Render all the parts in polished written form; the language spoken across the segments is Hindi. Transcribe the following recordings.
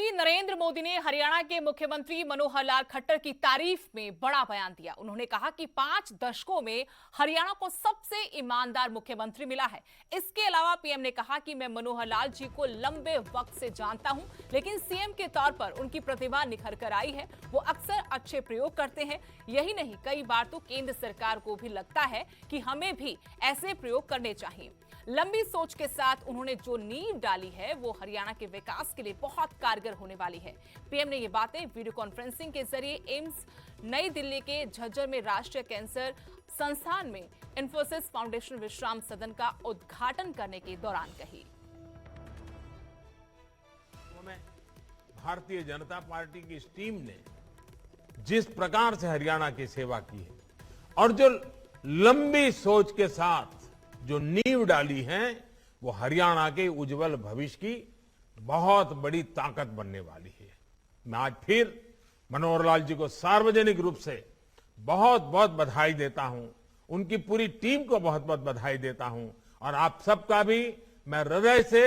प्रधानमंत्री नरेंद्र मोदी ने हरियाणा के मुख्यमंत्री मनोहर लाल खट्टर की तारीफ में बड़ा बयान दिया। उन्होंने कहा कि 5 दशकों में हरियाणा को सबसे ईमानदार मुख्यमंत्री मिला है। इसके अलावा पीएम ने कहा कि मैं मनोहर लाल जी को लंबे वक्त से जानता हूं, लेकिन सीएम के तौर पर उनकी प्रतिभा निखर कर आई है। वो अक्सर अच्छे प्रयोग करते हैं। यही नहीं, कई बार तो केंद्र सरकार को भी लगता है कि हमें भी ऐसे प्रयोग करने चाहिए। लंबी सोच के साथ उन्होंने जो नींव डाली है वो हरियाणा के विकास के लिए बहुत कारगर होने वाली है। पीएम ने ये बातें वीडियो कॉन्फ्रेंसिंग के जरिए एम्स नई दिल्ली के झज्जर में राष्ट्रीय कैंसर संस्थान में इंफोसिस फाउंडेशन विश्राम सदन का उद्घाटन करने के दौरान कही। भारतीय जनता पार्टी की इस टीम ने जिस प्रकार से हरियाणा की सेवा की है और जो लंबी सोच के साथ जो नींव डाली है वो हरियाणा के उज्जवल भविष्य की बहुत बड़ी ताकत बनने वाली है। मैं आज फिर मनोहर लाल जी को सार्वजनिक रूप से बहुत बहुत बधाई देता हूं, उनकी पूरी टीम को बहुत बहुत बधाई देता हूं और आप सबका भी मैं हृदय से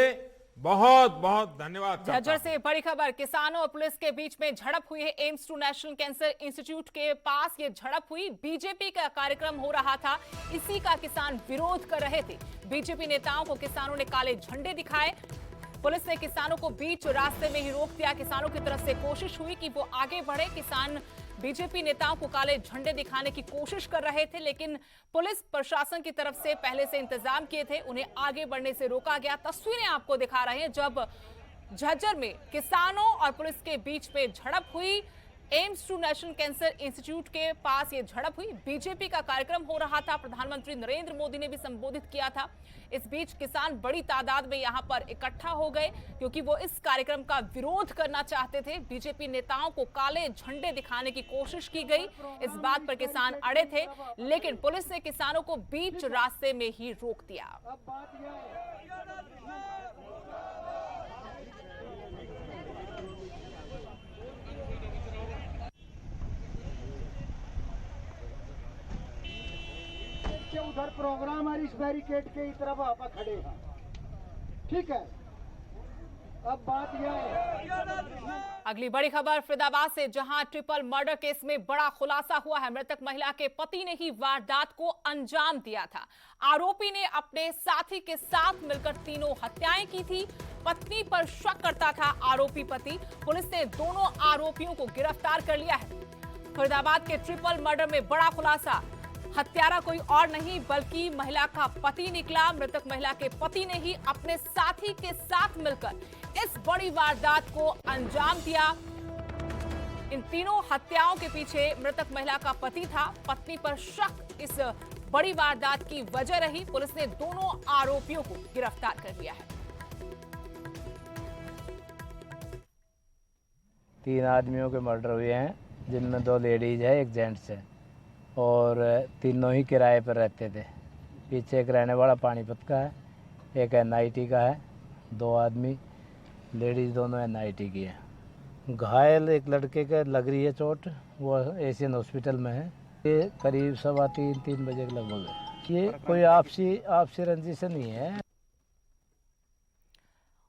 बहुत बहुत धन्यवाद करता हूं। झज्जर से बड़ी खबर, किसानों और पुलिस के बीच में झड़प हुई है। AIIMS to national cancer institute के पास ये झड़प हुई। बीजेपी का कार्यक्रम हो रहा था, इसी का किसान विरोध कर रहे थे। बीजेपी नेताओं को किसानों ने काले झंडे दिखाए। पुलिस ने किसानों को बीच रास्ते में ही रोक दिया। किसानों की तरफ से कोशिश हुई कि वो आगे बढ़े। किसान बीजेपी नेताओं को काले झंडे दिखाने की कोशिश कर रहे थे, लेकिन पुलिस प्रशासन की तरफ से पहले से इंतजाम किए थे, उन्हें आगे बढ़ने से रोका गया। तस्वीरें आपको दिखा रहे हैं जब झज्जर में किसानों और पुलिस के बीच में झड़प हुई। AIIMS to national cancer institute के पास ये झड़प हुई। बीजेपी का कार्यक्रम हो रहा था, प्रधानमंत्री नरेंद्र मोदी ने भी संबोधित किया था। इस बीच किसान बड़ी तादाद में यहां पर इकट्ठा हो गए क्योंकि वो इस कार्यक्रम का विरोध करना चाहते थे। बीजेपी नेताओं को काले झंडे दिखाने की कोशिश की गई। इस बात पर किसान अड़े थे, लेकिन पुलिस ने किसानों को बीच रास्ते में ही रोक दिया। उधर प्रोग्राम है, इस बैरिकेड के इस तरफ आप खड़े हैं, ठीक है। अब बात यह है, अगली बड़ी खबर फरीदाबाद से, जहां ट्रिपल मर्डर केस में बड़ा खुलासा हुआ है। मृतक महिला के पति ने ही वारदात को अंजाम दिया था। आरोपी ने अपने साथी के साथ मिलकर तीनों हत्याएं की थी। पत्नी पर शक करता था आरोपी पति। पुलिस ने दोनों आरोपियों को गिरफ्तार कर लिया है। फरीदाबाद के ट्रिपल मर्डर में बड़ा खुलासा, हत्यारा कोई और नहीं बल्कि महिला का पति निकला। मृतक महिला के पति ने ही अपने साथी के साथ मिलकर इस बड़ी वारदात को अंजाम दिया। इन तीनों हत्याओं के पीछे मृतक महिला का पति था। पत्नी पर शक इस बड़ी वारदात की वजह रही। पुलिस ने दोनों आरोपियों को गिरफ्तार कर लिया है। 3 आदमियों के मर्डर हुए हैं, जिनमें 2 लेडीज है, 1 जेंट्स है और तीनों ही किराए पर रहते थे। पीछे एक रहने वाला पानीपत का है, एक एनआईटी का है। 2 आदमी लेडीज दोनों एनआईटी की है। घायल एक लड़के के लग रही है चोट, वो एशियन हॉस्पिटल में है। ये करीब 3:15 बजे के लगभग है। ये कोई आपसी रंजिश नहीं है।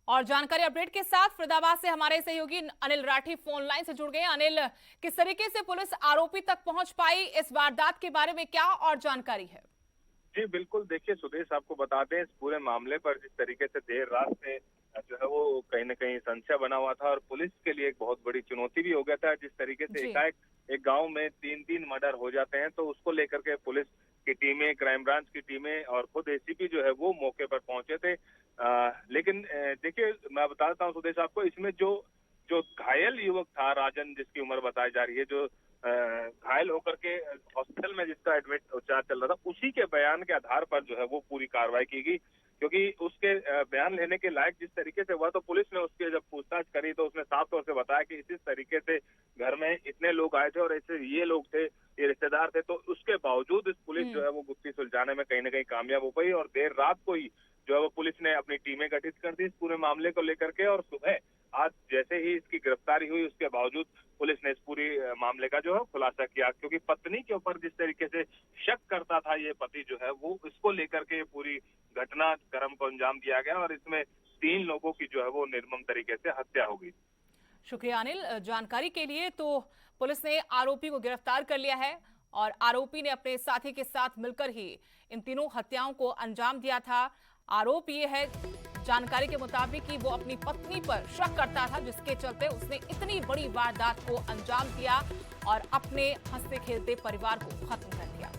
और जानकारी अपडेट के साथ फरीदाबाद से हमारे सहयोगी अनिल राठी फोन लाइन से जुड़ गए। अनिल, किस तरीके से पुलिस आरोपी तक पहुंच पाई, इस वारदात के बारे में क्या और जानकारी है? जी बिल्कुल, देखिए सुदेश, आपको बता दें इस पूरे मामले पर जिस तरीके से देर रात से जो है वो कहीं न कहीं संशय बना हुआ था और पुलिस के लिए एक बहुत बड़ी चुनौती भी हो गया था। जिस तरीके से एकाएक एक गांव में 3 मर्डर हो जाते हैं, तो उसको लेकर के पुलिस की टीमें, क्राइम ब्रांच की टीमें और खुद एसीपी जो है वो मौके पर पहुंचे थे। लेकिन देखिए, मैं बता देता हूँ सुदेश आपको, इसमें जो घायल युवक था राजन, जिसकी उम्र बताई जा रही है, जो घायल होकर के हॉस्पिटल में जिसका एडमिट उपचार चल रहा था, उसी के बयान के आधार पर जो है वो पूरी कार्रवाई की गई। क्योंकि उसके बयान लेने के लायक जिस तरीके से हुआ, तो पुलिस ने उसके जब पूछताछ करी तो उसने साफ तौर से बताया कि इस तरीके से घर में इतने लोग आए थे और ऐसे ये लोग थे, ये रिश्तेदार थे। तो उसके बावजूद इस पुलिस जो है वो गुत्थी सुलझाने में कहीं न कहीं कामयाब हो पाई और देर रात को ही जो है वो पुलिस ने अपनी टीमें गठित कर दी इस पूरे मामले को लेकर के। और सुबह आज जैसे ही इसकी गिरफ्तारी हुई, उसके बावजूद पुलिस ने इस पूरी मामले का जो है खुलासा किया। क्योंकि पत्नी के ऊपर जिस तरीके से शक करता था ये पति जो है वो, इसको लेकर के पूरी घटनाक्रम को अंजाम दिया गया और इसमें 3 लोगों की जो है वो निर्मम तरीके से हत्या हो गई। शुक्रिया अनिल जानकारी के लिए। तो पुलिस ने आरोपी को गिरफ्तार कर लिया है और आरोपी ने अपने साथी के साथ मिलकर ही इन तीनों हत्याओं को अंजाम दिया था। आरोप ये है जानकारी के मुताबिक कि वो अपनी पत्नी पर शक करता था, जिसके चलते उसने इतनी बड़ी वारदात को अंजाम दिया और अपने हंसते खेलते परिवार को खत्म कर दिया।